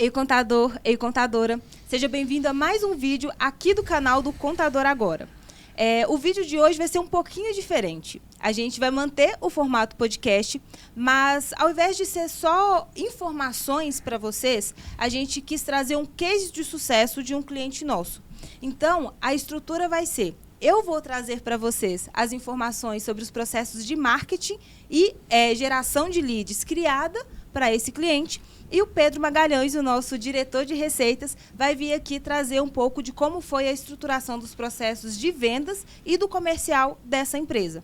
Ei, contador, ei, contadora. Seja bem-vindo a mais um vídeo aqui do canal do Contador Agora. O vídeo de hoje vai ser um pouquinho diferente. A gente vai manter o formato podcast, mas ao invés de ser só informações para vocês, a gente quis trazer um case de sucesso de um cliente nosso. Então, a estrutura vai ser: eu vou trazer para vocês as informações sobre os processos de marketing e geração de leads criada para esse cliente. E o Pedro Magalhães, o nosso diretor de receitas, vai vir aqui trazer um pouco de como foi a estruturação dos processos de vendas e do comercial dessa empresa.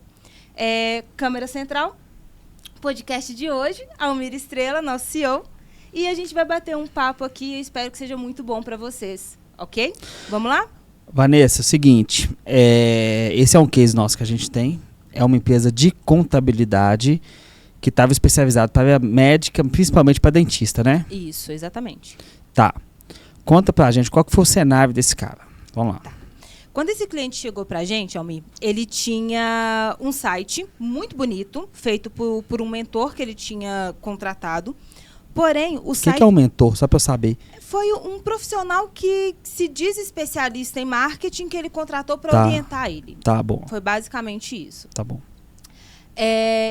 Câmera central, podcast de hoje, Almir Estrela, nosso CEO. E a gente vai bater um papo aqui, eu espero que seja muito bom para vocês, ok? Vamos lá? Vanessa, é o seguinte, esse é um case nosso que a gente tem, é uma empresa de contabilidade que estava especializado para médica, principalmente para dentista, né? Isso, exatamente. Tá. Conta pra gente qual que foi o cenário desse cara. Vamos lá. Tá. Quando esse cliente chegou pra gente, Almir, ele tinha um site muito bonito, feito por um mentor que ele tinha contratado. Porém, o site... O que é um mentor? Só para eu saber. Foi um profissional que se diz especialista em marketing que ele contratou para orientar ele. Tá bom. Foi basicamente isso. Tá bom.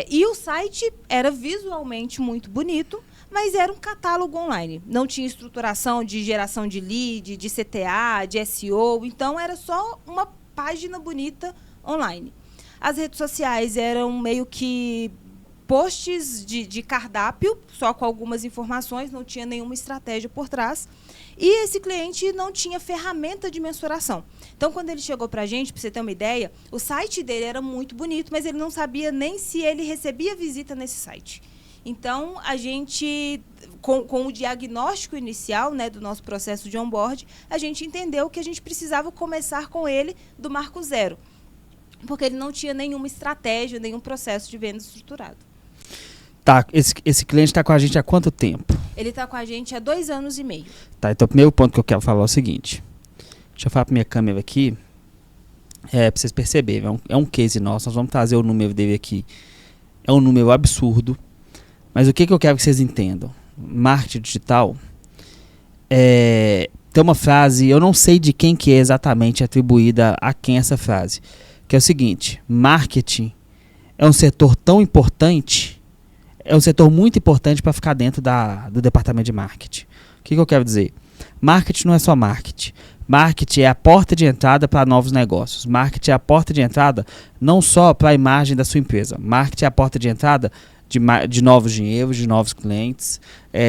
E o site era visualmente muito bonito, mas era um catálogo online. Não tinha estruturação de geração de lead, de CTA, de SEO. Então, era só uma página bonita online. As redes sociais eram meio que posts de cardápio, só com algumas informações, não tinha nenhuma estratégia por trás. E esse cliente não tinha ferramenta de mensuração. Então, quando ele chegou para a gente, para você ter uma ideia, o site dele era muito bonito, mas ele não sabia nem se ele recebia visita nesse site. Então, a gente, com o diagnóstico inicial, né, do nosso processo de onboard, a gente entendeu que a gente precisava começar com ele do marco zero, porque ele não tinha nenhuma estratégia, nenhum processo de venda estruturado. Tá, esse cliente está com a gente há quanto tempo? Ele está com a gente há 2 anos e meio. Tá, então o primeiro ponto que eu quero falar é o seguinte. Deixa eu falar para minha câmera aqui. Para vocês perceberem, é um case nosso. Nós vamos trazer o número dele aqui. É um número absurdo. Mas o que eu quero que vocês entendam? Marketing digital. Tem uma frase, eu não sei de quem que é exatamente atribuída a quem essa frase. Que é o seguinte: marketing é um setor tão importante... É um setor muito importante para ficar dentro do departamento de marketing. O que eu quero dizer? Marketing não é só marketing. Marketing é a porta de entrada para novos negócios. Marketing é a porta de entrada não só para a imagem da sua empresa. Marketing é a porta de entrada de novos dinheiros, de novos clientes,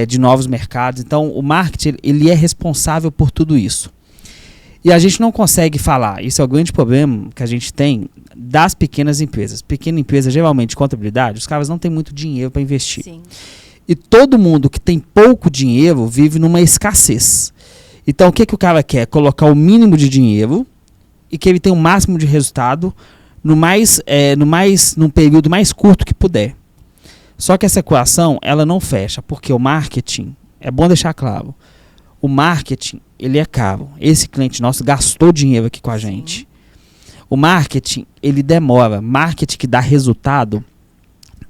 de novos mercados. Então, o marketing ele é responsável por tudo isso. E a gente não consegue falar, isso é o grande problema que a gente tem das pequenas empresas. Pequena empresa, geralmente, de contabilidade, os caras não têm muito dinheiro para investir. Sim. E todo mundo que tem pouco dinheiro vive numa escassez. Então, o que o cara quer? Colocar o mínimo de dinheiro e que ele tenha o máximo de resultado num período mais curto que puder. Só que essa equação, ela não fecha, porque o marketing, é bom deixar claro, o marketing, ele é caro. Esse cliente nosso gastou dinheiro aqui com a gente. O marketing, ele demora. Marketing que dá resultado,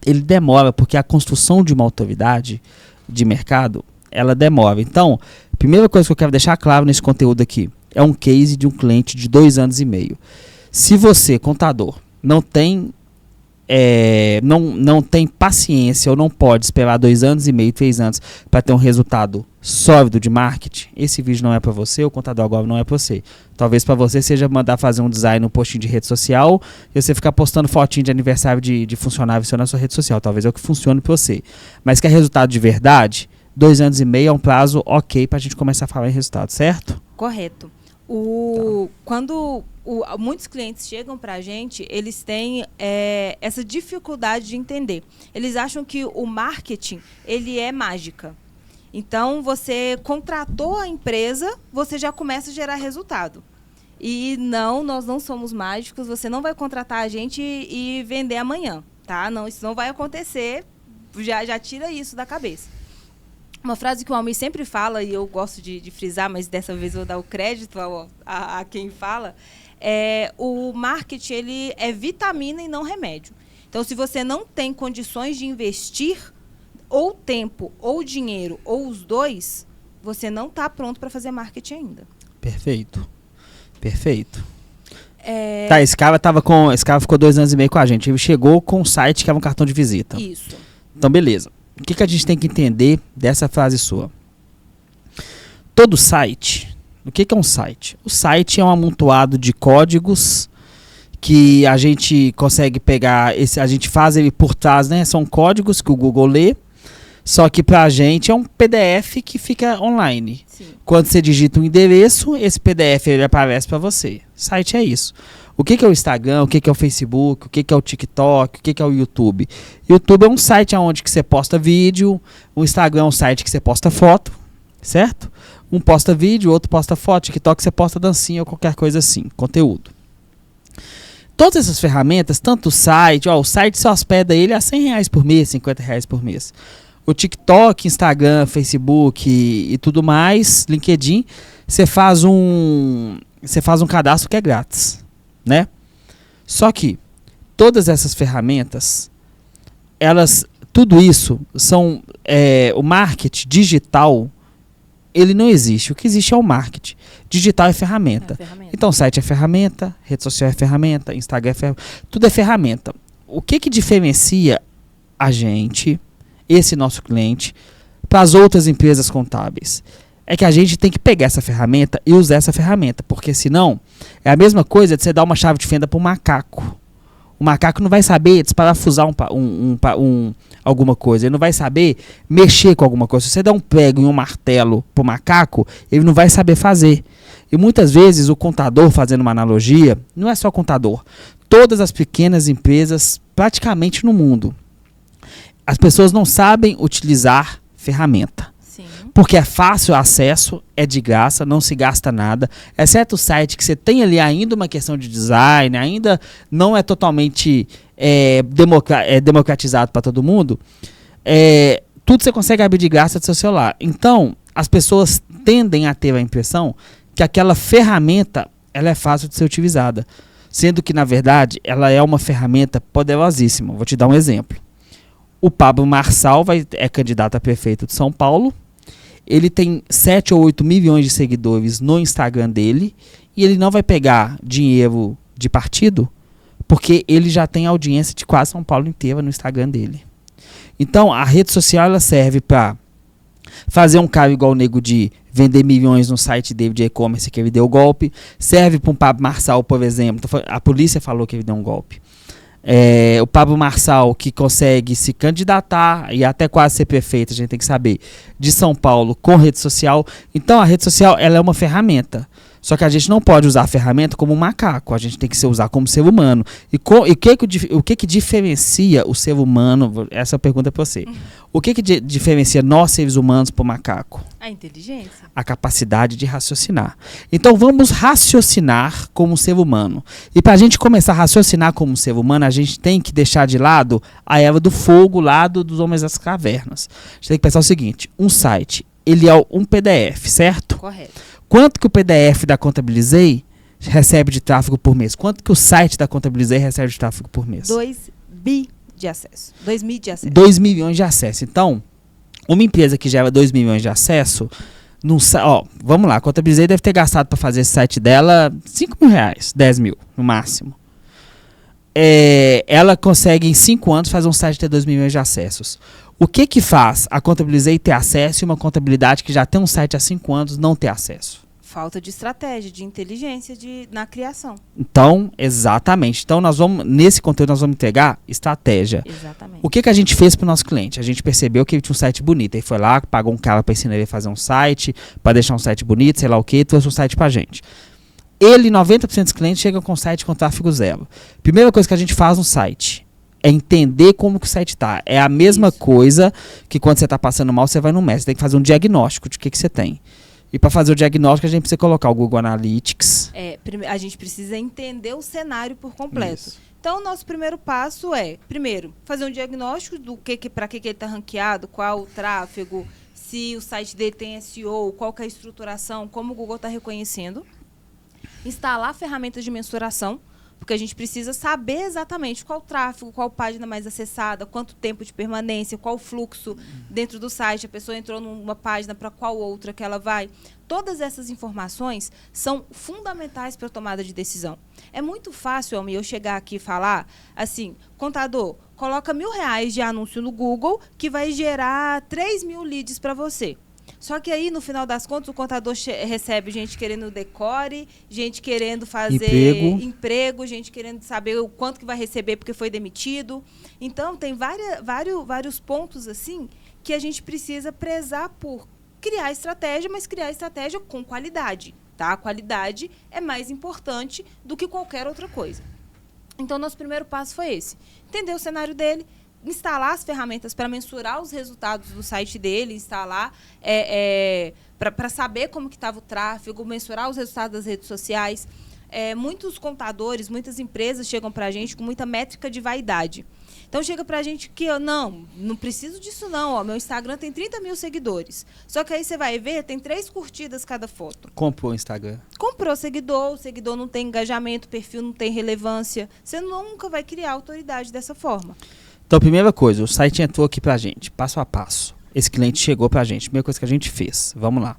ele demora, porque a construção de uma autoridade de mercado, ela demora. Então, a primeira coisa que eu quero deixar claro nesse conteúdo aqui, é um case de um cliente de 2 anos e meio. Se você, contador, não tem paciência ou não pode esperar 2 anos e meio, 3 anos para ter um resultado sólido de marketing, esse vídeo não é para você, o Contador Agora não é para você. Talvez para você seja mandar fazer um design, um postinho de rede social e você ficar postando fotinho de aniversário de funcionário seu na sua rede social. Talvez é o que funcione para você. Mas que é resultado de verdade, 2 anos e meio é um prazo ok para a gente começar a falar em resultado, certo? Correto. Quando muitos clientes chegam para a gente, eles têm essa dificuldade de entender. Eles acham que o marketing ele é mágica. Então, você contratou a empresa, você já começa a gerar resultado. E não, nós não somos mágicos, você não vai contratar a gente e vender amanhã, tá? Não, isso não vai acontecer, já tira isso da cabeça. Uma frase que o Almir sempre fala, e eu gosto de frisar, mas dessa vez eu vou dar o crédito a quem fala, o marketing ele é vitamina e não remédio. Então, se você não tem condições de investir ou tempo, ou dinheiro, ou os dois, você não está pronto para fazer marketing ainda. Perfeito. Tá, esse cara ficou 2 anos e meio com a gente. Ele chegou com um site que é um cartão de visita. Isso. Então, beleza. O que a gente tem que entender dessa frase sua? Todo site... O que é um site? O site é um amontoado de códigos que a gente consegue pegar, a gente faz ele por trás, né? São códigos que o Google lê, só que pra gente é um PDF que fica online. Sim. Quando você digita um endereço, esse PDF ele aparece para você. Site é isso. O que é o Instagram, o que é o Facebook, o que é o TikTok, o que é o YouTube? YouTube é um site onde que você posta vídeo, o Instagram é um site que você posta foto, certo? Um posta vídeo, outro posta foto, TikTok você posta dancinha ou qualquer coisa assim, conteúdo. Todas essas ferramentas, tanto o site se hospeda ele a R$100 por mês, R$50 por mês. O TikTok, Instagram, Facebook e tudo mais, LinkedIn, você faz um cadastro que é grátis, né? Só que todas essas ferramentas, tudo isso são o marketing digital. Ele não existe. O que existe é o marketing. Digital é ferramenta. Então, site é ferramenta, rede social é ferramenta, Instagram é ferramenta. Tudo é ferramenta. O que diferencia a gente, esse nosso cliente, para as outras empresas contábeis? É que a gente tem que pegar essa ferramenta e usar essa ferramenta. Porque senão, é a mesma coisa de você dar uma chave de fenda para um macaco. O macaco não vai saber desparafusar alguma coisa. Ele não vai saber mexer com alguma coisa. Se você der um prego e um martelo pro macaco, ele não vai saber fazer. E muitas vezes o contador, fazendo uma analogia, não é só contador. Todas as pequenas empresas, praticamente no mundo, as pessoas não sabem utilizar ferramenta. Porque é fácil acesso, é de graça, não se gasta nada. Exceto o site que você tem ali ainda uma questão de design, ainda não é totalmente democratizado para todo mundo. Tudo você consegue abrir de graça do seu celular. Então, as pessoas tendem a ter a impressão que aquela ferramenta ela é fácil de ser utilizada. Sendo que, na verdade, ela é uma ferramenta poderosíssima. Vou te dar um exemplo. O Pablo Marçal é candidato a prefeito de São Paulo. Ele tem 7 ou 8 milhões de seguidores no Instagram dele e ele não vai pegar dinheiro de partido porque ele já tem audiência de quase São Paulo inteira no Instagram dele. Então, a rede social ela serve para fazer um cara igual o Nego de vender milhões no site dele de e-commerce que ele deu golpe. Serve para um Pablo Marçal, por exemplo. A polícia falou que ele deu um golpe. O Pablo Marçal, que consegue se candidatar e até quase ser prefeito, a gente tem que saber, de São Paulo com rede social. Então a rede social ela é uma ferramenta. Só que a gente não pode usar a ferramenta como um macaco, a gente tem que se usar como ser humano. E o que diferencia o ser humano? Essa é a pergunta para você. O que diferencia nós, seres humanos, para o macaco? A inteligência. A capacidade de raciocinar. Então vamos raciocinar como ser humano. E para a gente começar a raciocinar como ser humano, a gente tem que deixar de lado a era do fogo, lado dos homens das cavernas. A gente tem que pensar o seguinte, um site, ele é um PDF, certo? Correto. Quanto que o PDF da Contabilizei recebe de tráfego por mês? Quanto que o site da Contabilizei recebe de tráfego por mês? 2 bi de acesso. 2 mil de acesso. 2 milhões de acesso. Então, uma empresa que gera 2 milhões de acesso, vamos lá, a Contabilizei deve ter gastado para fazer esse site dela R$5.000, 10 mil no máximo. Ela consegue em 5 anos fazer um site ter 2 milhões de acessos. O que faz a Contabilizei ter acesso e uma contabilidade que já tem um site há 5 anos não ter acesso? Falta de estratégia, de inteligência na criação. Então, exatamente. Então, nesse conteúdo nós vamos entregar estratégia. Exatamente. O que a gente fez para o nosso cliente? A gente percebeu que ele tinha um site bonito. Ele foi lá, pagou um cara para ensinar ele a fazer um site, para deixar um site bonito, sei lá o que, trouxe um site para a gente. 90% dos clientes chegam com o site com tráfego zero. Primeira coisa que a gente faz no site é entender como que o site está. É a mesma coisa que quando você está passando mal, você vai no médico. Você tem que fazer um diagnóstico de o que você tem. E para fazer o diagnóstico, a gente precisa colocar o Google Analytics. A gente precisa entender o cenário por completo. Isso. Então, o nosso primeiro passo é, primeiro, fazer um diagnóstico do para que ele está ranqueado, qual o tráfego, se o site dele tem SEO, qual que é a estruturação, como o Google está reconhecendo. Instalar ferramentas de mensuração, Porque a gente precisa saber exatamente qual tráfego, qual página mais acessada, quanto tempo de permanência, qual fluxo dentro do site, a pessoa entrou numa página para qual outra que ela vai. Todas essas informações são fundamentais para a tomada de decisão. É muito fácil, Almi, eu chegar aqui e falar assim, contador, coloca R$1.000 de anúncio no Google que vai gerar 3.000 leads para você. Só que aí, no final das contas, o contador recebe gente querendo decore, gente querendo fazer emprego, gente querendo saber o quanto que vai receber porque foi demitido. Então, tem vários pontos assim que a gente precisa prezar por criar estratégia, mas criar estratégia com qualidade. Tá? A qualidade é mais importante do que qualquer outra coisa. Então, nosso primeiro passo foi esse. Entender o cenário dele, instalar as ferramentas para mensurar os resultados do site dele, instalar para saber como que estava o tráfego, mensurar os resultados das redes sociais. Muitos contadores, muitas empresas chegam para a gente com muita métrica de vaidade. Então, chega para a gente que eu não preciso disso não, ó, meu Instagram tem 30.000 seguidores. Só que aí você vai ver, tem 3 curtidas cada foto. Comprou o Instagram. Comprou o seguidor não tem engajamento, o perfil não tem relevância. Você nunca vai criar autoridade dessa forma. Então, primeira coisa, o site entrou aqui pra gente, passo a passo. Esse cliente chegou pra gente, primeira coisa que a gente fez, vamos lá.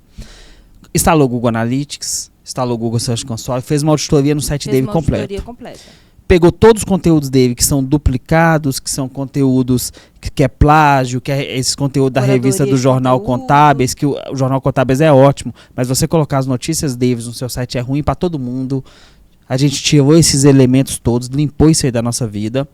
Instalou o Google Analytics, instalou o Google Search Console, fez uma auditoria no site dele completo. Pegou todos os conteúdos dele que são duplicados, que são conteúdos que é plágio, que é esse conteúdo da revista do Jornal Contábeis, que o Jornal Contábeis é ótimo, mas você colocar as notícias deles no seu site é ruim pra todo mundo. A gente tirou esses elementos todos, limpou isso aí da nossa vida.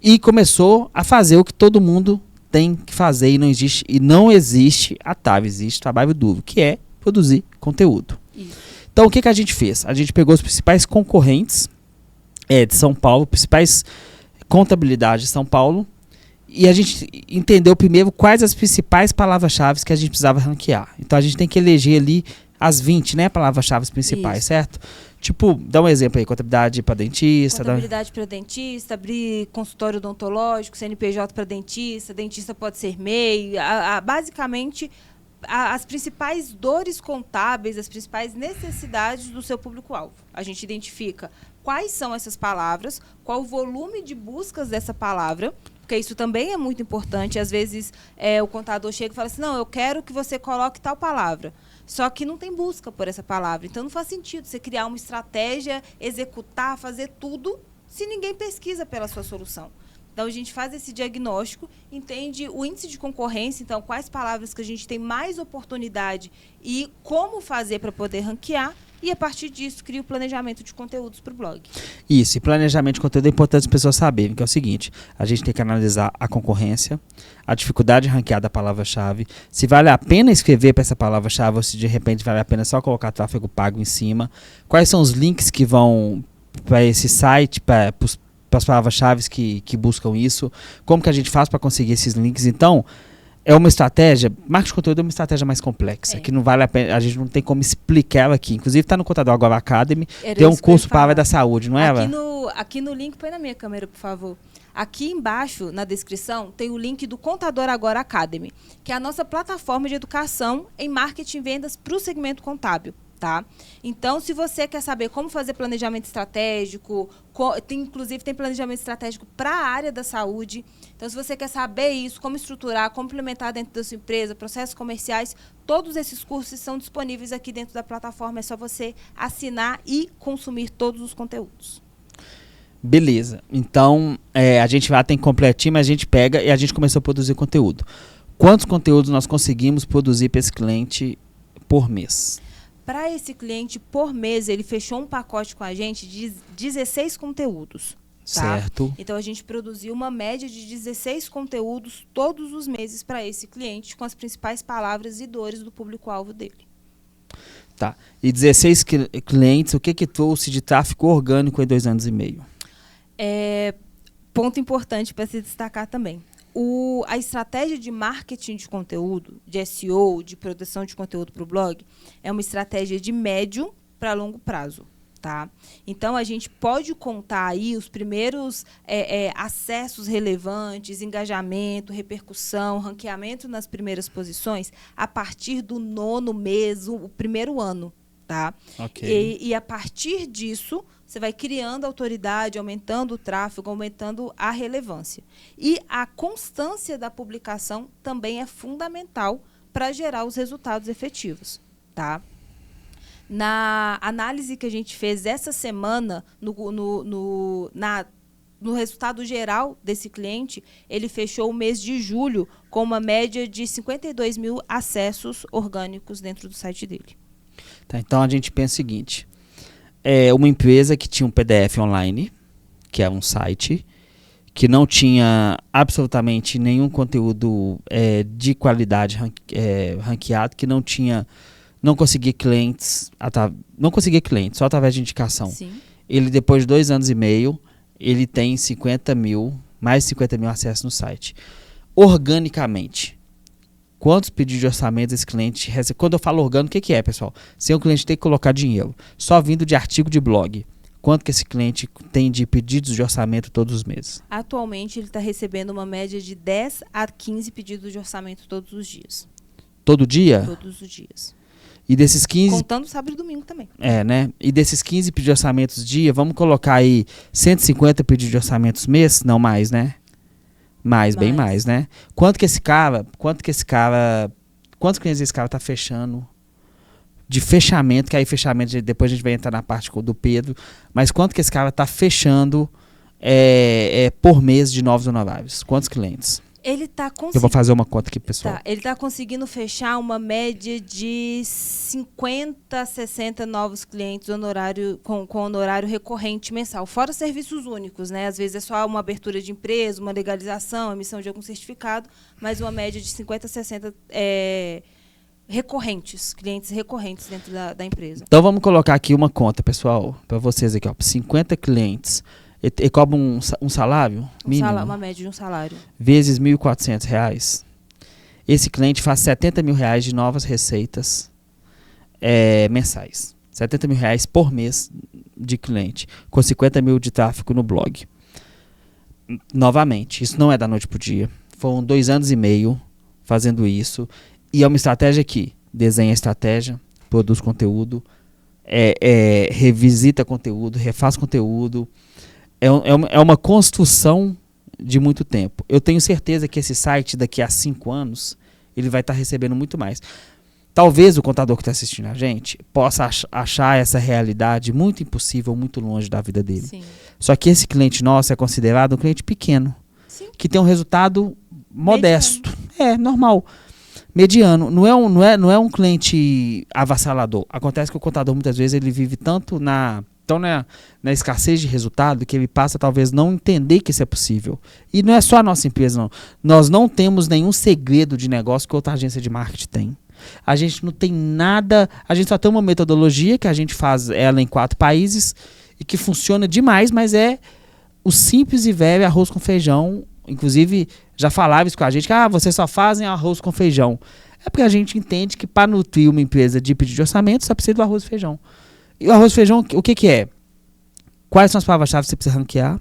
E começou a fazer o que todo mundo tem que fazer e não existe atalho, existe trabalho duro, que é produzir conteúdo. Isso. Então, o que a gente fez? A gente pegou os principais concorrentes de São Paulo, principais contabilidades de São Paulo, e a gente entendeu primeiro quais as principais palavras-chave que a gente precisava ranquear. Então, a gente tem que eleger ali as 20, né, palavras-chave principais, isso. Certo? Tipo, dá um exemplo aí, contabilidade para dentista. Contabilidade para dentista, abrir consultório odontológico, CNPJ para dentista, dentista pode ser MEI. Basicamente, as principais dores contábeis, as principais necessidades do seu público-alvo. A gente identifica quais são essas palavras, qual o volume de buscas dessa palavra, porque isso também é muito importante. Às vezes, o contador chega e fala assim, não, eu quero que você coloque tal palavra. Só que não tem busca por essa palavra. Então, não faz sentido você criar uma estratégia, executar, fazer tudo, se ninguém pesquisa pela sua solução. Então, a gente faz esse diagnóstico, entende o índice de concorrência, então, quais palavras que a gente tem mais oportunidade e como fazer para poder ranquear. E, a partir disso, cria o planejamento de conteúdos para o blog. Isso, e planejamento de conteúdo é importante as pessoas saberem, que é o seguinte, a gente tem que analisar a concorrência, a dificuldade de ranquear da palavra-chave, se vale a pena escrever para essa palavra-chave ou se de repente vale a pena só colocar tráfego pago em cima, quais são os links que vão para esse site, para as palavras-chave que buscam isso, como que a gente faz para conseguir esses links. Então, é uma estratégia, marketing de conteúdo é uma estratégia mais complexa, que não vale a pena, a gente não tem como explicar ela aqui. Inclusive está no Contador Agora Academy, tem um curso para a área da saúde, não é? Aqui no link, põe na minha câmera, por favor. Aqui embaixo, na descrição, tem o link do Contador Agora Academy, que é a nossa plataforma de educação em marketing e vendas para o segmento contábil. Tá? Então, se você quer saber como fazer planejamento estratégico, inclusive tem planejamento estratégico para a área da saúde. Então, se você quer saber isso, como estruturar, como implementar dentro da sua empresa, processos comerciais, todos esses cursos são disponíveis aqui dentro da plataforma. É só você assinar e consumir todos os conteúdos. Beleza. Então, a gente vai tem completinho, mas a gente pega e a gente começou a produzir conteúdo. Quantos conteúdos nós conseguimos produzir para esse cliente por mês? Para esse cliente, por mês, ele fechou um pacote com a gente de 16 conteúdos. Tá? Certo. Então, a gente produziu uma média de 16 conteúdos todos os meses para esse cliente, com as principais palavras e dores do público-alvo dele. Tá. E 16 clientes, o que trouxe de tráfego orgânico em 2 anos e meio? Ponto importante para se destacar também. A estratégia de marketing de conteúdo, de SEO, de produção de conteúdo para o blog, é uma estratégia de médio para longo prazo. Tá? Então, a gente pode contar aí os primeiros acessos relevantes, engajamento, repercussão, ranqueamento nas primeiras posições a partir do 9º mês, o primeiro ano. Tá? Okay. E a partir disso, você vai criando autoridade, aumentando o tráfego, aumentando a relevância. E a constância da publicação também é fundamental para gerar os resultados efetivos, tá? Na análise que a gente fez essa semana, no resultado geral desse cliente, ele fechou o mês de julho com uma média de 52 mil acessos orgânicos dentro do site dele. Tá, então a gente pensa o seguinte, uma empresa que tinha um PDF online, que é um site, que não tinha absolutamente nenhum conteúdo de qualidade ranqueado, que não conseguia clientes, só através de indicação. Sim. Ele, depois de 2 anos e meio, ele tem mais de 50 mil acessos no site. Organicamente, quantos pedidos de orçamento esse cliente recebe? Quando eu falo orgânico, o que é, pessoal? Sem o cliente ter que colocar dinheiro. Só vindo de artigo de blog. Quanto que esse cliente tem de pedidos de orçamento todos os meses? Atualmente, ele está recebendo uma média de 10 a 15 pedidos de orçamento todos os dias. Todo dia? Todos os dias. E desses 15... Contando sábado e domingo também. né? E desses 15 pedidos de orçamentos dia, vamos colocar aí 150 pedidos de orçamentos mês? Não mais, né? Bem mais, né? Quantos clientes esse cara tá fechando de fechamento, que aí fechamento, depois a gente vai entrar na parte do Pedro, mas quanto que esse cara tá fechando por mês de novos honorários? Quantos clientes? Ele tá Eu vou fazer uma conta aqui, pessoal. Tá, ele está conseguindo fechar uma média de 50 a 60 novos clientes com honorário recorrente mensal, fora serviços únicos, né? Às vezes é só uma abertura de empresa, uma legalização, emissão de algum certificado, mas uma média de 50 a 60 clientes recorrentes dentro da empresa. Então vamos colocar aqui uma conta, pessoal, para vocês aqui, ó, 50 clientes. Ele cobra um salário mínimo? Uma média de um salário. Vezes R$ 1.400. Esse cliente faz R$ 70 mil de novas receitas mensais. R$ 70 mil por mês de cliente, com 50 mil de tráfego no blog. Novamente, isso não é da noite para o dia. Foram 2 anos e meio fazendo isso. E é uma estratégia que desenha a estratégia, produz conteúdo, revisita conteúdo, refaz conteúdo. É uma construção de muito tempo. Eu tenho certeza que esse site, daqui a 5 anos, ele vai estar recebendo muito mais. Talvez o contador que está assistindo a gente possa achar essa realidade muito impossível, muito longe da vida dele. Sim. Só que esse cliente nosso é considerado um cliente pequeno, sim, que tem um resultado modesto. Mediano. Normal. Mediano. Não é um cliente avassalador. Acontece que o contador, muitas vezes, ele vive tanto na escassez de resultado que ele passa talvez não entender que isso é possível. E não é só a nossa empresa, não. Nós não temos nenhum segredo de negócio que outra agência de marketing tem. A gente não tem nada, a gente só tem uma metodologia que a gente faz ela em 4 países e que funciona demais, mas é o simples e velho arroz com feijão. Inclusive, já falava isso com a gente, que vocês só fazem arroz com feijão. É porque a gente entende que para nutrir uma empresa de pedido de orçamento, só precisa do arroz e feijão. E o arroz e feijão, o que é? Quais são as palavras-chave que você precisa ranquear?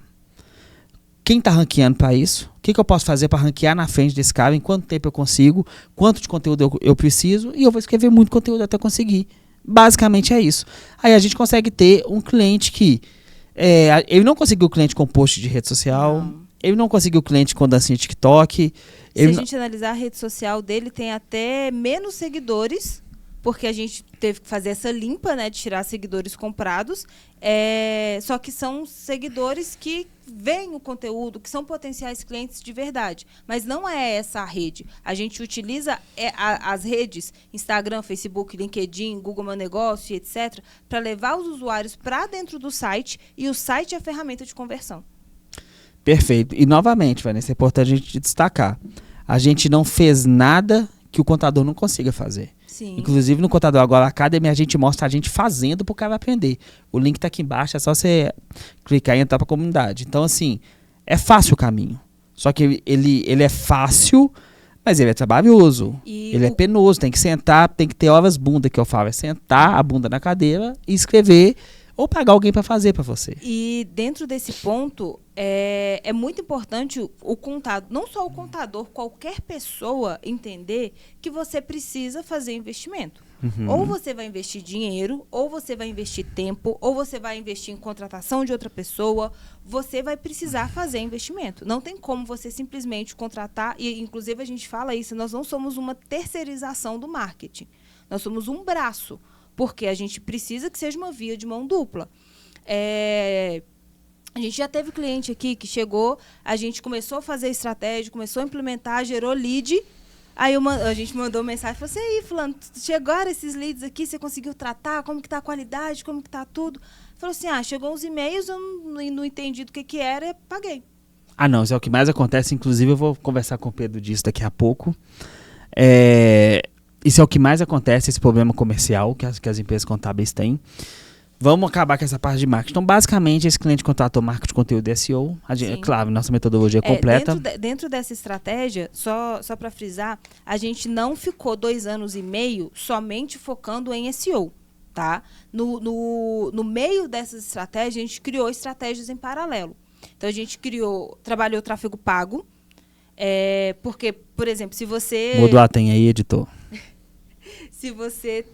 Quem está ranqueando para isso? O que eu posso fazer para ranquear na frente desse cara? Em quanto tempo eu consigo? Quanto de conteúdo eu preciso? E eu vou escrever muito conteúdo até conseguir. Basicamente é isso. Aí a gente consegue ter um cliente que... ele não conseguiu o cliente com post de rede social. Não. Ele não conseguiu o cliente com dancinha TikTok. Se a gente analisar a rede social dele, tem até menos seguidores, porque a gente teve que fazer essa limpa, né, de tirar seguidores comprados. Só que são seguidores que veem o conteúdo, que são potenciais clientes de verdade. Mas não é essa a rede. A gente utiliza as redes, Instagram, Facebook, LinkedIn, Google Meu Negócio, etc., para levar os usuários para dentro do site, e o site é a ferramenta de conversão. Perfeito. E, novamente, Vanessa, é importante a gente destacar. A gente não fez nada que o contador não consiga fazer. Sim. Inclusive, no Contador Agora Academy, a gente mostra a gente fazendo para o cara aprender. O link está aqui embaixo, é só você clicar e entrar para a comunidade. Então, assim, é fácil o caminho. Só que ele é fácil, mas ele é trabalhoso. Ele é penoso, tem que sentar, tem que ter horas bunda, que eu falo. É sentar a bunda na cadeira e escrever ou pagar alguém para fazer para você. E dentro desse ponto, é muito importante o contador, não só o contador, qualquer pessoa entender que você precisa fazer investimento. Ou você vai investir dinheiro, ou você vai investir tempo, ou você vai investir em contratação de outra pessoa, você vai precisar fazer investimento. Não tem como você simplesmente contratar, e inclusive a gente fala isso, nós não somos uma terceirização do marketing, nós somos um braço, porque a gente precisa que seja uma via de mão dupla. A gente já teve cliente aqui que chegou, a gente começou a fazer estratégia, começou a implementar, gerou lead. Aí a gente mandou mensagem e falou assim, aí, fulano, chegaram esses leads aqui, você conseguiu tratar? Como que tá a qualidade? Como que tá tudo? Falou assim, chegou uns e-mails, eu não entendi do que era, paguei. Não, isso é o que mais acontece, inclusive eu vou conversar com o Pedro disso daqui a pouco. Isso é o que mais acontece, esse problema comercial que as empresas contábeis têm. Vamos acabar com essa parte de marketing. Então, basicamente, esse cliente contratou marketing de conteúdo e SEO. Claro, nossa metodologia é completa. Dentro dessa estratégia, só para frisar, a gente não ficou 2 anos e meio somente focando em SEO. Tá? No meio dessas estratégias, a gente criou estratégias em paralelo. Então, a gente trabalhou tráfego pago, porque, por exemplo, se você... Mudou a tem aí, editor. Se você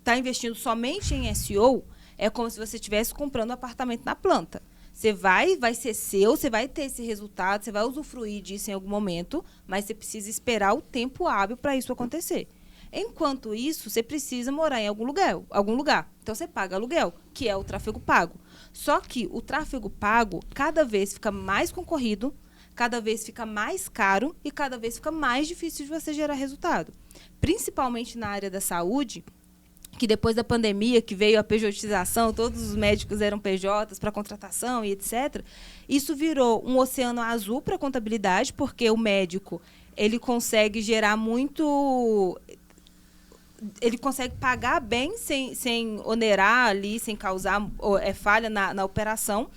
está investindo somente em SEO, é como se você estivesse comprando um apartamento na planta. Você vai ser seu, você vai ter esse resultado, você vai usufruir disso em algum momento, mas você precisa esperar o tempo hábil para isso acontecer. Enquanto isso, você precisa morar em algum lugar. Então, você paga aluguel, que é o tráfego pago. Só que o tráfego pago, cada vez fica mais concorrido, cada vez fica mais caro e cada vez fica mais difícil de você gerar resultado. Principalmente na área da saúde, que depois da pandemia, que veio a pejotização, todos os médicos eram PJs para contratação e etc., isso virou um oceano azul para a contabilidade, porque o médico ele consegue gerar muito... Ele consegue pagar bem sem onerar ali, sem causar falha na operação.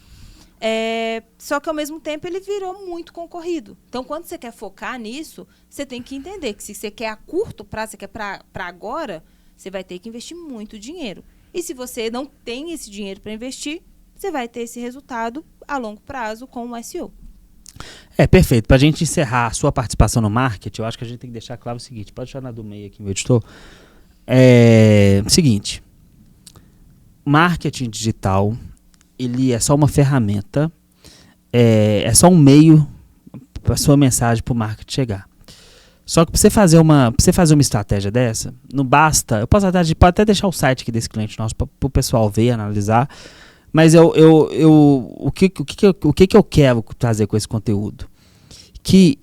Só que, ao mesmo tempo, ele virou muito concorrido. Então, quando você quer focar nisso, você tem que entender que se você quer a curto prazo, você quer para agora... Você vai ter que investir muito dinheiro. E se você não tem esse dinheiro para investir, você vai ter esse resultado a longo prazo com o SEO. Perfeito. Para a gente encerrar a sua participação no marketing, eu acho que a gente tem que deixar claro o seguinte. Pode deixar na do meio aqui, meu editor. Seguinte. Marketing digital, ele é só uma ferramenta, é só um meio para a sua mensagem para o marketing chegar. Só que para você fazer uma estratégia dessa, não basta... Eu posso até deixar o site aqui desse cliente nosso para o pessoal ver, analisar. Mas o que eu quero trazer com esse conteúdo? Que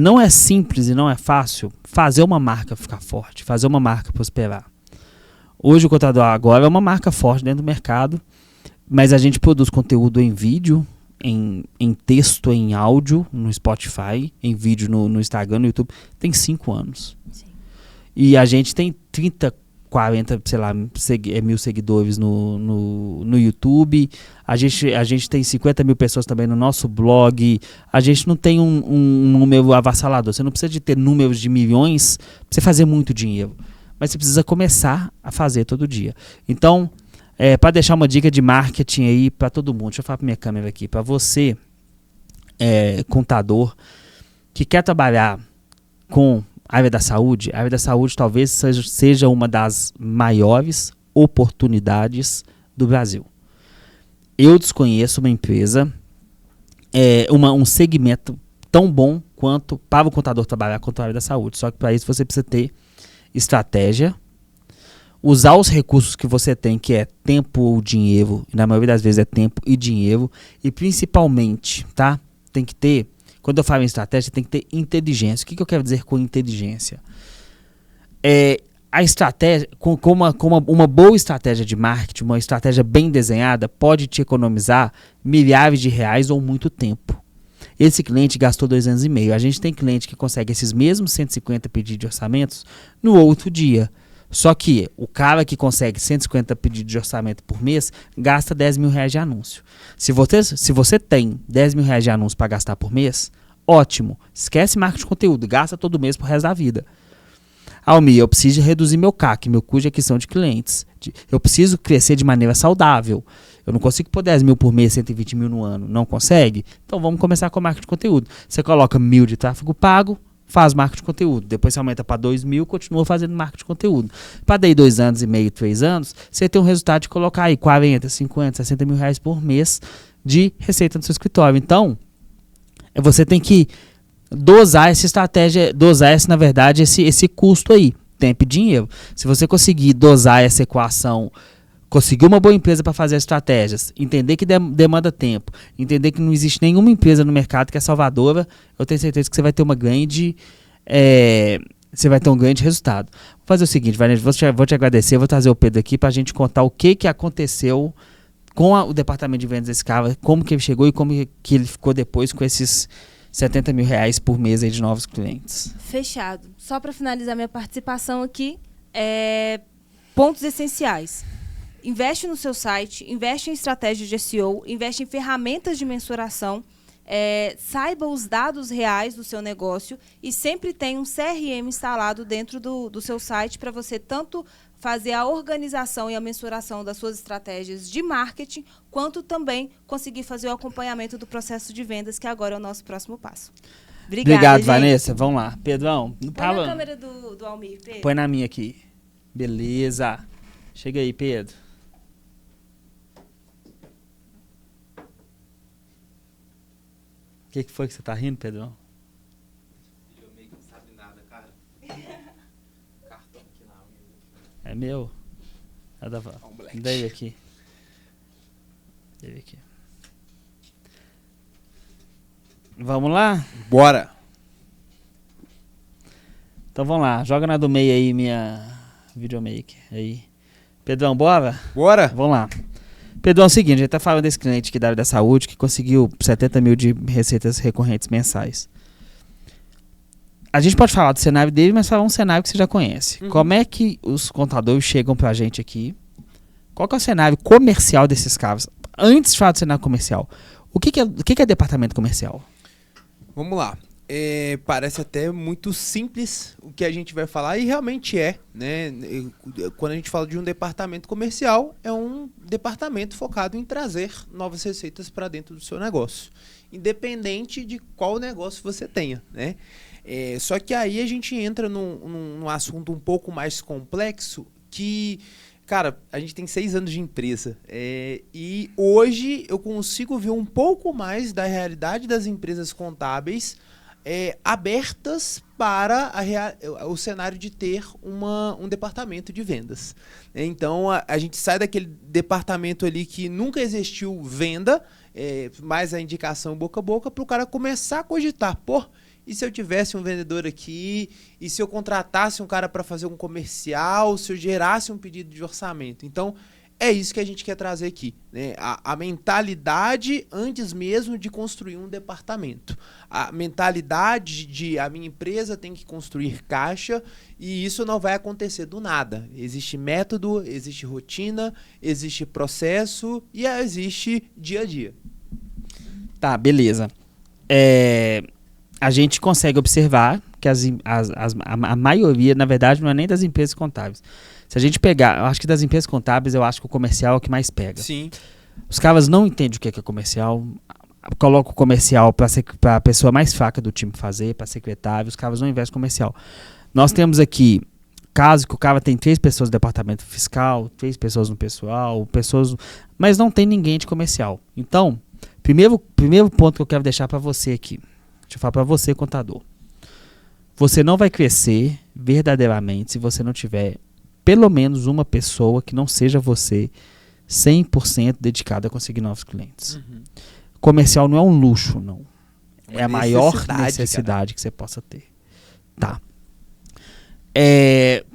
não é simples e não é fácil fazer uma marca ficar forte, fazer uma marca prosperar. Hoje o Contador Agora é uma marca forte dentro do mercado, mas a gente produz conteúdo em vídeo, em texto, em áudio, no Spotify, em vídeo no Instagram, no YouTube, tem 5 anos. Sim. E a gente tem 30, 40, sei lá, mil seguidores no YouTube. A gente tem 50 mil pessoas também no nosso blog. A gente não tem um número avassalador. Você não precisa de ter números de milhões para você fazer muito dinheiro. Mas você precisa começar a fazer todo dia. Então, para deixar uma dica de marketing aí para todo mundo, deixa eu falar para minha câmera aqui, para você, contador, que quer trabalhar com a área da saúde talvez seja uma das maiores oportunidades do Brasil. Eu desconheço uma empresa, um segmento tão bom quanto para o contador trabalhar com a área da saúde, só que para isso você precisa ter estratégia, usar os recursos que você tem, que é tempo ou dinheiro, e na maioria das vezes é tempo e dinheiro, e principalmente, tá? Tem que ter, quando eu falo em estratégia, tem que ter inteligência. O que eu quero dizer com inteligência? A estratégia, com uma boa estratégia de marketing, uma estratégia bem desenhada, pode te economizar milhares de reais ou muito tempo. Esse cliente gastou 2 anos e meio. A gente tem cliente que consegue esses mesmos 150 pedidos de orçamentos no outro dia. Só que o cara que consegue 150 pedidos de orçamento por mês gasta 10 mil reais de anúncio. Se você tem 10 mil reais de anúncio para gastar por mês, ótimo. Esquece marketing de conteúdo, gasta todo mês pro resto da vida. Almir, eu preciso reduzir meu CAC, meu custo de aquisição de clientes. Eu preciso crescer de maneira saudável. Eu não consigo pôr 10 mil por mês, 120 mil no ano. Não consegue? Então vamos começar com marketing de conteúdo. Você coloca 1.000 de tráfego pago, faz marketing de conteúdo. Depois você aumenta para 2 mil, continua fazendo marketing de conteúdo. Para daí 2 anos e meio, 3 anos, você tem um resultado de colocar aí 40, 50, 60 mil reais por mês de receita no seu escritório. Então, você tem que dosar essa estratégia, na verdade, esse custo aí, tempo e dinheiro. Se você conseguir dosar essa equação, conseguir uma boa empresa para fazer as estratégias, entender que demanda tempo, entender que não existe nenhuma empresa no mercado que é salvadora, eu tenho certeza que você vai ter um grande resultado. Vou fazer o seguinte, Vanessa, vou te agradecer, vou trazer o Pedro aqui para a gente contar o que aconteceu com o departamento de vendas desse cara, como que ele chegou e como que ele ficou depois com esses 70 mil reais por mês aí de novos clientes. Fechado. Só para finalizar minha participação aqui, pontos essenciais. Investe no seu site, investe em estratégias de SEO, investe em ferramentas de mensuração, saiba os dados reais do seu negócio e sempre tenha um CRM instalado dentro do seu site para você tanto fazer a organização e a mensuração das suas estratégias de marketing, quanto também conseguir fazer o acompanhamento do processo de vendas, que agora é o nosso próximo passo. Obrigado, Vanessa. Vamos lá. Pedrão, põe na câmera do Almir, Pedro. Põe na minha aqui. Beleza. Chega aí, Pedro. O que foi que você tá rindo, Pedrão? Eu meio que não sabe nada, cara. Cartão aqui na unha. É meu? Daí aqui. Vamos lá? Bora! Então vamos lá. Joga na do meio aí, minha videomaker. Aí. Pedrão, bora? Bora! Vamos lá. Pedrão, é o seguinte, a gente tá falando desse cliente aqui da área da saúde que conseguiu 70 mil de receitas recorrentes mensais. A gente pode falar do cenário dele, mas falar um cenário que você já conhece. Uhum. Como é que os contadores chegam pra gente aqui? Qual que é o cenário comercial desses caras? Antes de falar do cenário comercial, o que é departamento comercial? Vamos lá. Parece até muito simples o que a gente vai falar, e realmente é, né? Quando a gente fala de um departamento comercial, é um departamento focado em trazer novas receitas para dentro do seu negócio, independente de qual negócio você tenha, né? Só que aí a gente entra num assunto um pouco mais complexo que, cara, a gente tem 6 anos de empresa e hoje eu consigo ver um pouco mais da realidade das empresas contábeis abertas para o cenário de ter um departamento de vendas. Então a gente sai daquele departamento ali que nunca existiu venda, mais a indicação boca a boca, para o cara começar a cogitar, pô, e se eu tivesse um vendedor aqui? E se eu contratasse um cara para fazer um comercial? Se eu gerasse um pedido de orçamento? Então, é isso que a gente quer trazer aqui, né? A mentalidade antes mesmo de construir um departamento. A mentalidade de a minha empresa tem que construir caixa e isso não vai acontecer do nada. Existe método, existe rotina, existe processo e existe dia a dia. Tá, beleza. A gente consegue observar que a maioria, na verdade, não é nem das empresas contábeis. Se a gente pegar, eu acho que das empresas contábeis, eu acho que o comercial é o que mais pega. Sim. Os caras não entendem o que é comercial, colocam o comercial para a pessoa mais fraca do time fazer, para secretário, os caras não investem no comercial. Nós temos aqui caso que o cara tem 3 pessoas no departamento fiscal, 3 pessoas no pessoal, mas não tem ninguém de comercial. Então, primeiro ponto que eu quero deixar para você aqui. Deixa eu falar para você, contador. Você não vai crescer verdadeiramente se você não tiver pelo menos uma pessoa que não seja você 100% dedicada a conseguir novos clientes. Uhum. Comercial não é um luxo, não. Uma é a maior necessidade que você possa ter. Tá.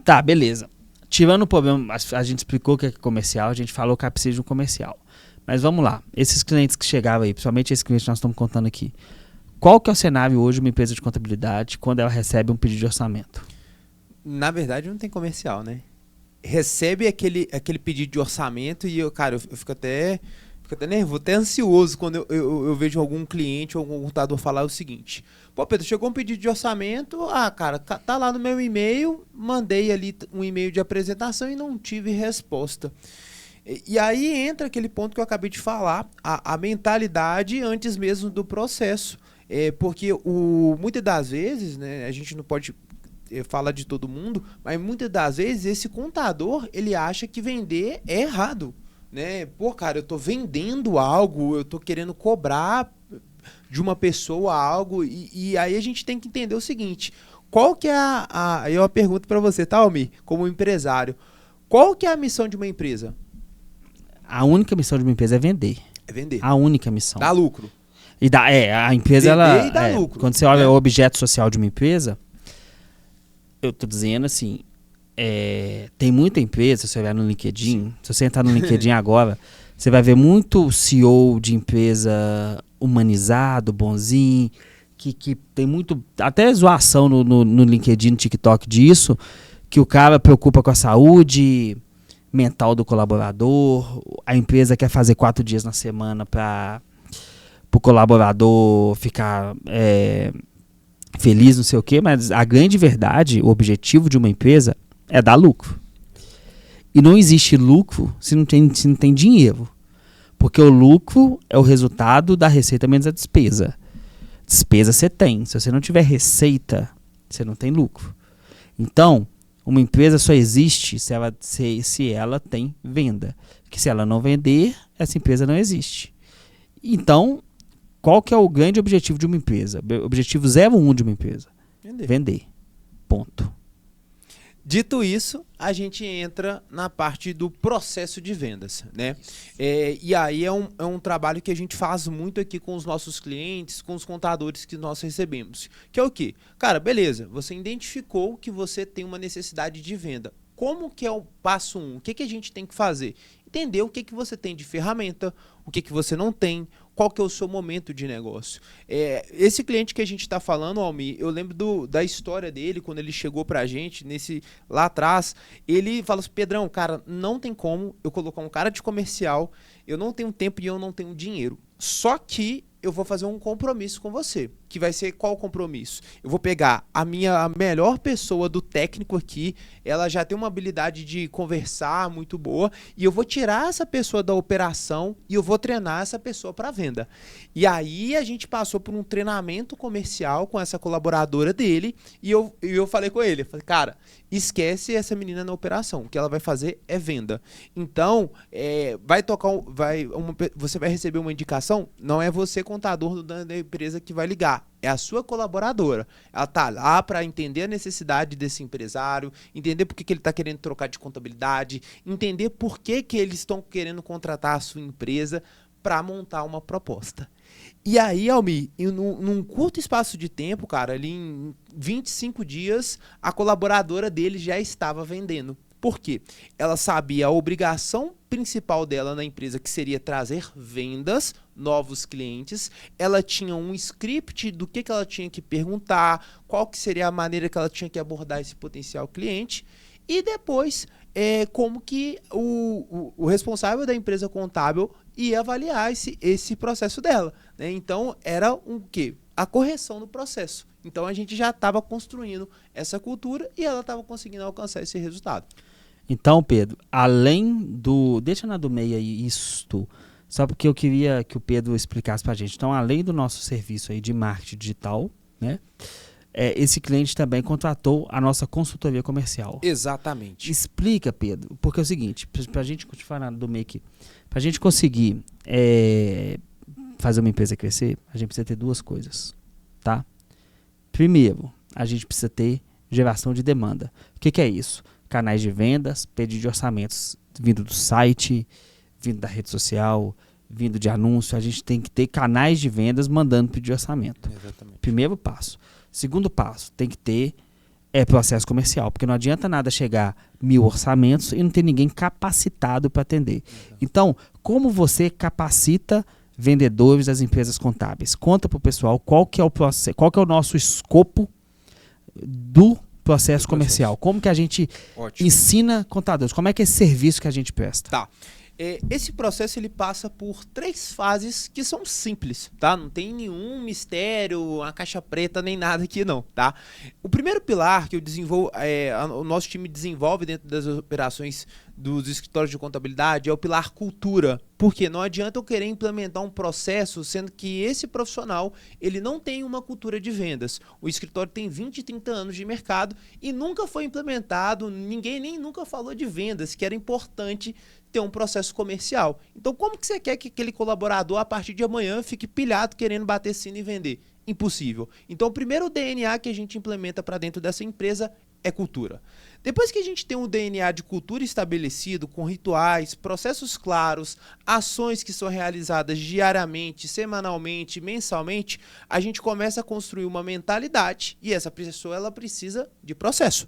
Tá, beleza. Tirando o problema, a gente explicou o que é comercial, a gente falou que precisa de um comercial. Mas vamos lá. Esses clientes que chegavam aí, principalmente esses clientes que nós estamos contando aqui, qual que é o cenário hoje de uma empresa de contabilidade quando ela recebe um pedido de orçamento? Na verdade, não tem comercial, né? Recebe aquele pedido de orçamento e eu fico até fico até nervoso, até ansioso quando eu vejo algum cliente ou algum contador falar o seguinte: pô, Pedro, chegou um pedido de orçamento, cara, tá lá no meu e-mail, mandei ali um e-mail de apresentação e não tive resposta. E aí entra aquele ponto que eu acabei de falar, a mentalidade antes mesmo do processo. Porque muitas das vezes, né, a gente não pode falar de todo mundo, mas muitas das vezes esse contador, ele acha que vender é errado. Né? Pô, cara, eu tô vendendo algo, eu tô querendo cobrar de uma pessoa algo, e aí a gente tem que entender o seguinte: qual que é aí eu pergunto para você, tá, Almir, como empresário, qual que é a missão de uma empresa? A única missão de uma empresa é vender. É vender. A única missão. Dá lucro. E a empresa, vender e dá lucro. Quando você olha o objeto social de uma empresa, eu tô dizendo assim, tem muita empresa, se você olhar no LinkedIn, se você entrar no LinkedIn agora, você vai ver muito CEO de empresa humanizado, bonzinho, que tem muito, até zoação no LinkedIn, no TikTok disso, que o cara preocupa com a saúde mental do colaborador, a empresa quer fazer 4 dias na semana para o colaborador ficar feliz, não sei o quê, mas a grande verdade, o objetivo de uma empresa é dar lucro. E não existe lucro se não tem dinheiro. Porque o lucro é o resultado da receita menos a despesa. Despesa você tem. Se você não tiver receita, você não tem lucro. Então, uma empresa só existe se ela tem venda. Que se ela não vender, essa empresa não existe. Então, qual que é o grande objetivo de uma empresa? O objetivo 01 de uma empresa? Vender. Ponto. Dito isso, a gente entra na parte do processo de vendas, né? E aí é um trabalho que a gente faz muito aqui com os nossos clientes, com os contadores que nós recebemos. Que é o quê? Cara, beleza, você identificou que você tem uma necessidade de venda. Como que é o passo 1? O que a gente tem que fazer? Entender o que você tem de ferramenta, o que você não tem, qual que é o seu momento de negócio. Esse cliente que a gente está falando, Almir, eu lembro da história dele, quando ele chegou pra gente, lá atrás, ele falou assim: Pedrão, cara, não tem como eu colocar um cara de comercial, eu não tenho tempo e eu não tenho dinheiro. Só que eu vou fazer um compromisso com você, que vai ser qual compromisso? Eu vou pegar a melhor pessoa do técnico aqui, ela já tem uma habilidade de conversar muito boa, e eu vou tirar essa pessoa da operação e eu vou treinar essa pessoa para venda. E aí a gente passou por um treinamento comercial com essa colaboradora dele, e eu falei com ele, falei, cara, esquece essa menina na operação, o que ela vai fazer é venda. Então, você vai receber uma indicação, não é você contador da empresa que vai ligar, é a sua colaboradora. Ela tá lá para entender a necessidade desse empresário, entender por que ele está querendo trocar de contabilidade, entender por que eles estão querendo contratar a sua empresa para montar uma proposta. E aí, Almir, num curto espaço de tempo, cara, ali em 25 dias, a colaboradora dele já estava vendendo. Por quê? Ela sabia a obrigação principal dela na empresa, que seria trazer vendas, novos clientes. Ela tinha um script do que ela tinha que perguntar, qual que seria a maneira que ela tinha que abordar esse potencial cliente. E depois, como que o responsável da empresa contábil ia avaliar esse processo dela, né? Então, era a correção do processo. Então, a gente já estava construindo essa cultura e ela estava conseguindo alcançar esse resultado. Então, Pedro, além do... Deixa na do meio aí isto, só porque eu queria que o Pedro explicasse pra gente. Então, além do nosso serviço aí de marketing digital, né? Esse cliente também contratou a nossa consultoria comercial. Exatamente. Explica, Pedro, porque é o seguinte, pra gente continuar do meio aqui, pra gente conseguir fazer uma empresa crescer, a gente precisa ter 2 coisas, tá? Primeiro, a gente precisa ter geração de demanda. O que é isso? Canais de vendas, pedido de orçamentos vindo do site, vindo da rede social, vindo de anúncio. A gente tem que ter canais de vendas mandando pedido de orçamento. Exatamente. Primeiro passo. Segundo passo, tem que ter processo comercial, porque não adianta nada chegar 1000 orçamentos e não ter ninguém capacitado para atender. Então, como você capacita vendedores das empresas contábeis? Conta para o pessoal qual que é o processo, qual que é o nosso escopo do processo comercial. Como que a gente ensina contadores? Como é que é esse serviço que a gente presta? Tá. Esse processo ele passa por 3 fases que são simples, tá? Não tem nenhum mistério, uma caixa preta, nem nada aqui não, tá? O primeiro pilar que eu desenvolvo, o nosso time desenvolve dentro das operações dos escritórios de contabilidade é o pilar cultura. Porque não adianta eu querer implementar um processo sendo que esse profissional ele não tem uma cultura de vendas. O escritório tem 20, 30 anos de mercado e nunca foi implementado, ninguém nem nunca falou de vendas, que era importante ter um processo comercial. Então como que você quer que aquele colaborador a partir de amanhã fique pilhado querendo bater sino e vender? Impossível. Então o primeiro DNA que a gente implementa para dentro dessa empresa é cultura. Depois que a gente tem um DNA de cultura estabelecido, com rituais, processos claros, ações que são realizadas diariamente, semanalmente, mensalmente, a gente começa a construir uma mentalidade e essa pessoa ela precisa de processo.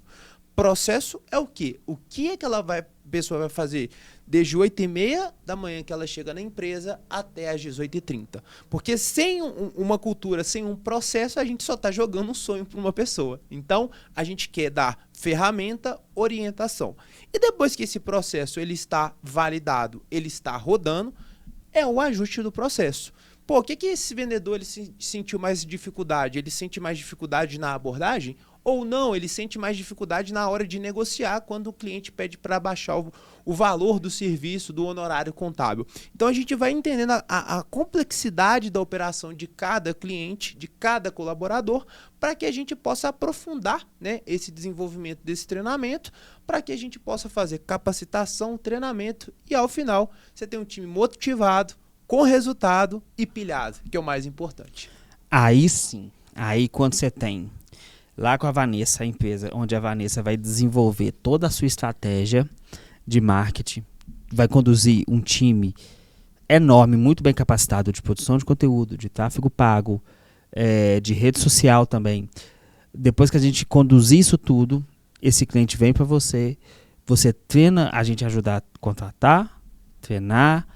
Processo é o quê? O que é que pessoa vai fazer desde 8h30 da manhã que ela chega na empresa até às 18h30? Porque sem uma cultura, sem um processo, a gente só está jogando um sonho para uma pessoa. Então, a gente quer dar ferramenta, orientação. E depois que esse processo ele está validado, ele está rodando, é o ajuste do processo. Pô, o que esse vendedor ele sentiu mais dificuldade? Ele sente mais dificuldade na abordagem? Ou não, ele sente mais dificuldade na hora de negociar quando o cliente pede para baixar o valor do serviço, do honorário contábil. Então a gente vai entendendo a complexidade da operação de cada cliente, de cada colaborador, para que a gente possa aprofundar, né, esse desenvolvimento desse treinamento, para que a gente possa fazer capacitação, treinamento e ao final você tem um time motivado, com resultado e pilhado, que é o mais importante. Aí sim, aí quando você tem lá com a Vanessa, a empresa onde a Vanessa vai desenvolver toda a sua estratégia de marketing, vai conduzir um time enorme, muito bem capacitado de produção de conteúdo, de tráfego pago, de rede social também. Depois que a gente conduzir isso tudo, esse cliente vem para você, você treina, a gente ajuda a contratar, treinar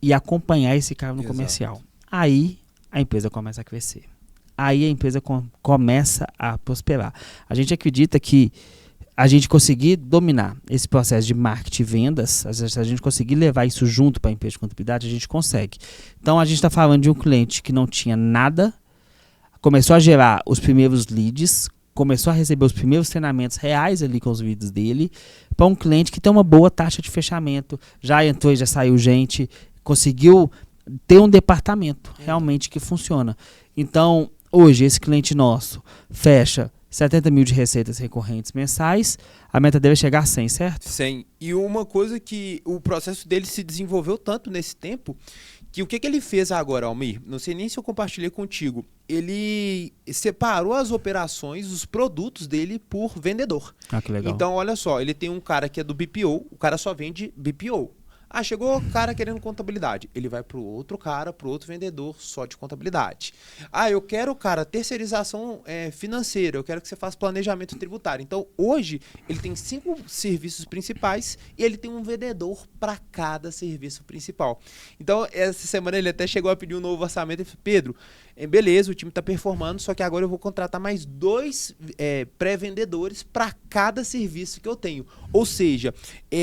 e acompanhar esse cara no comercial. Aí a empresa começa a crescer. Aí a empresa começa a prosperar. A gente acredita que a gente conseguir dominar esse processo de marketing e vendas, se a gente conseguir levar isso junto para a empresa de contabilidade, a gente consegue. Então a gente está falando de um cliente que não tinha nada, começou a gerar os primeiros leads, começou a receber os primeiros treinamentos reais ali com os leads dele, para um cliente que tem uma boa taxa de fechamento, já entrou e já saiu gente, conseguiu ter um departamento realmente que funciona. Então, hoje, esse cliente nosso fecha 70 mil de receitas recorrentes mensais, a meta dele é chegar a 100, certo? 100. E uma coisa que o processo dele se desenvolveu tanto nesse tempo, que o que ele fez agora, Almir? Não sei nem se eu compartilhei contigo. Ele separou as operações, os produtos dele por vendedor. Ah, que legal. Então, olha só, ele tem um cara que é do BPO, o cara só vende BPO. Ah, chegou o cara querendo contabilidade. Ele vai para o outro cara, para o outro vendedor só de contabilidade. Ah, eu quero, cara, terceirização financeira. Eu quero que você faça planejamento tributário. Então, hoje, ele tem 5 serviços principais e ele tem um vendedor para cada serviço principal. Então, essa semana ele até chegou a pedir um novo orçamento. Ele falou, Pedro, beleza, o time está performando, só que agora eu vou contratar mais 2 pré-vendedores para cada serviço que eu tenho. Ou seja,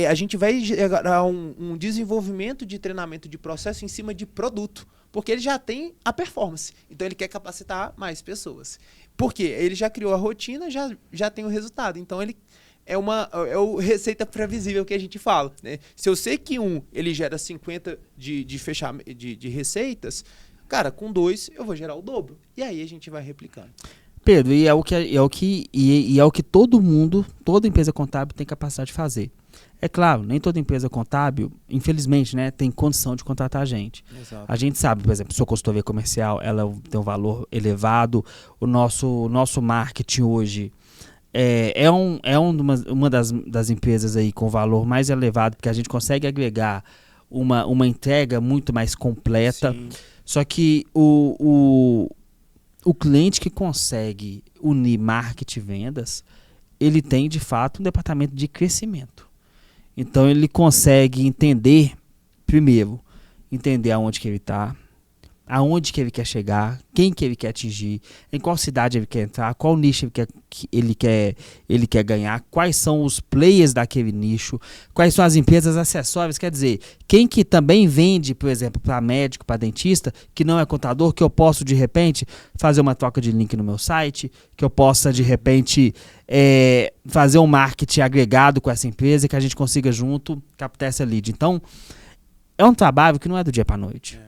a gente vai gerar um desenvolvimento de treinamento de processo em cima de produto, porque ele já tem a performance, então ele quer capacitar mais pessoas. Por quê? Ele já criou a rotina, já tem o resultado, então ele é o receita previsível que a gente fala, né? Se eu sei que ele gera 50 de receitas, cara, com 2 eu vou gerar o dobro, e aí a gente vai replicando. Pedro, e é o que todo mundo, toda empresa contábil tem capacidade de fazer. É claro, nem toda empresa contábil, infelizmente, né, tem condição de contratar a gente. Exato. A gente sabe, por exemplo, sua consultoria comercial, ela tem um valor elevado. O nosso marketing hoje uma das empresas aí com valor mais elevado, porque a gente consegue agregar uma entrega muito mais completa. Sim. Só que o cliente que consegue unir marketing e vendas, ele tem, de fato, um departamento de crescimento. Então, ele consegue entender, primeiro, entender aonde que ele está, aonde que ele quer chegar, quem que ele quer atingir, em qual cidade ele quer entrar, qual nicho ele quer ganhar, quais são os players daquele nicho, quais são as empresas acessórias, quer dizer, quem que também vende, por exemplo, para médico, para dentista, que não é contador, que eu posso de repente fazer uma troca de link no meu site, que eu possa de repente fazer um marketing agregado com essa empresa e que a gente consiga junto captar essa lead. Então, é um trabalho que não é do dia para a noite.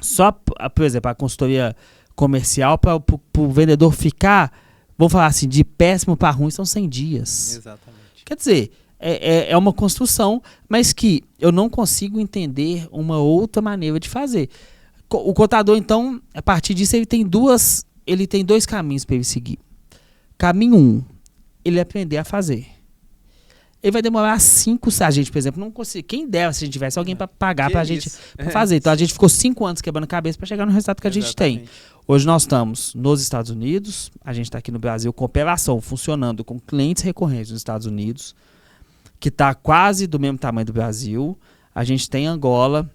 Só, por exemplo, a consultoria comercial, para o vendedor ficar, vamos falar assim, de péssimo para ruim, são 100 dias. Exatamente. Quer dizer, é uma construção, mas que eu não consigo entender uma outra maneira de fazer. O contador, então, a partir disso, ele tem dois caminhos para ele seguir. Caminho 1, ele aprender a fazer. Ele vai demorar 5, se a gente, por exemplo, não conseguir. Quem dera se a gente tivesse alguém para pagar pra gente pra fazer. Então a gente ficou 5 anos quebrando a cabeça para chegar no resultado que a gente tem. Hoje nós estamos nos Estados Unidos, a gente está aqui no Brasil com operação funcionando com clientes recorrentes nos Estados Unidos, que está quase do mesmo tamanho do Brasil. A gente tem Angola,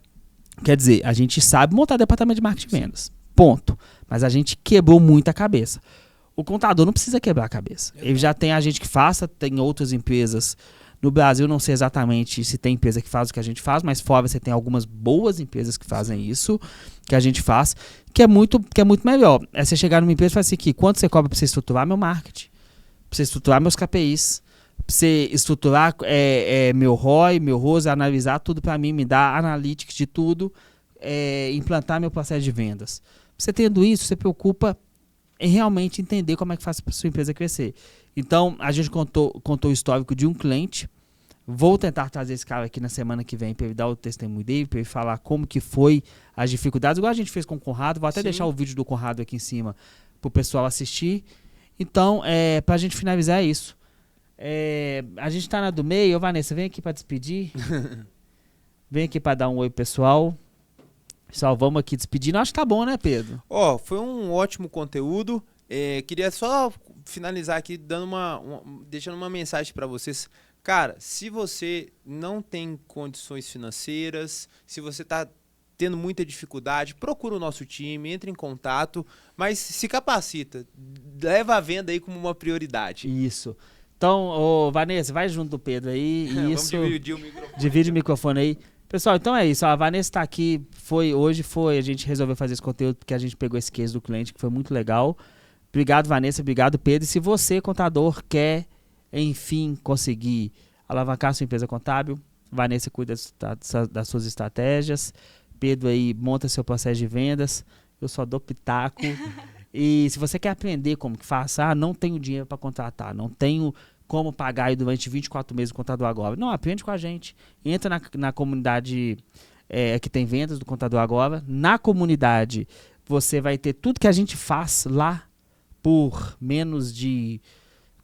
quer dizer, a gente sabe montar departamento de marketing e vendas. Ponto. Mas a gente quebrou muito a cabeça. O contador não precisa quebrar a cabeça. Ele já tem a gente que faça, tem outras empresas. No Brasil, não sei exatamente se tem empresa que faz o que a gente faz, mas fora você tem algumas boas empresas que fazem isso, que a gente faz, que é muito melhor. É você chegar numa empresa e falar assim, aqui, quanto você cobra para você estruturar meu marketing, para você estruturar meus KPIs, para você estruturar meu ROI, meu ROS, analisar tudo para mim, me dar analytics de tudo, implantar meu processo de vendas. Você tendo isso, você preocupa em realmente entender como é que faz a sua empresa crescer. Então, a gente contou o histórico de um cliente. Vou tentar trazer esse cara aqui na semana que vem para ele dar o testemunho dele, para ele falar como que foi as dificuldades, igual a gente fez com o Conrado. Vou até deixar o vídeo do Conrado aqui em cima para o pessoal assistir. Então, para a gente finalizar isso. A gente está na do meio. Ô, Vanessa, vem aqui para despedir. Vem aqui para dar um oi, pessoal. Pessoal, vamos aqui despedindo. Acho que tá bom, né, Pedro? Foi um ótimo conteúdo. Queria só finalizar aqui deixando uma mensagem para vocês. Cara, se você não tem condições financeiras, se você está tendo muita dificuldade, procura o nosso time, entre em contato, mas se capacita. Leva a venda aí como uma prioridade. Isso. Então, Vanessa, vai junto do Pedro aí. Isso. Vamos dividir o microfone. Divide o microfone aí. Pessoal, então é isso. A Vanessa está aqui. Hoje a gente resolveu fazer esse conteúdo porque a gente pegou esse case do cliente, que foi muito legal. Obrigado, Vanessa. Obrigado, Pedro. E se você, contador, quer, enfim, conseguir alavancar sua empresa contábil, Vanessa cuida das suas estratégias. Pedro aí monta seu processo de vendas. Eu só dou pitaco. E se você quer aprender como que faz, não tenho dinheiro para contratar, não tenho como pagar aí durante 24 meses o contador agora. Não, aprende com a gente. Entra na comunidade que tem vendas do contador agora. Na comunidade você vai ter tudo que a gente faz lá por menos de...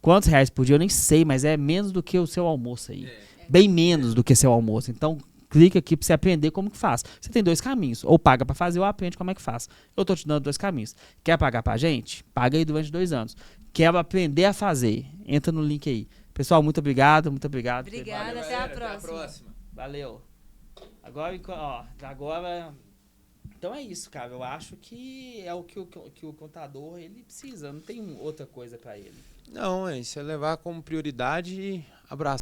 Quantos reais por dia? Eu nem sei, mas é menos do que o seu almoço aí. Bem menos do que seu almoço. Então, clica aqui para você aprender como que faz. Você tem 2 caminhos. Ou paga para fazer ou aprende como é que faz. Eu tô te dando 2 caminhos. Quer pagar pra gente? Paga aí durante 2 anos. Quer aprender a fazer? Entra no link aí. Pessoal, muito obrigado, muito obrigado. Obrigada, até a próxima. Valeu. Agora, então é isso, cara. Eu acho que é o que o contador ele precisa. Não tem outra coisa para ele. Não, isso é levar como prioridade e abraço.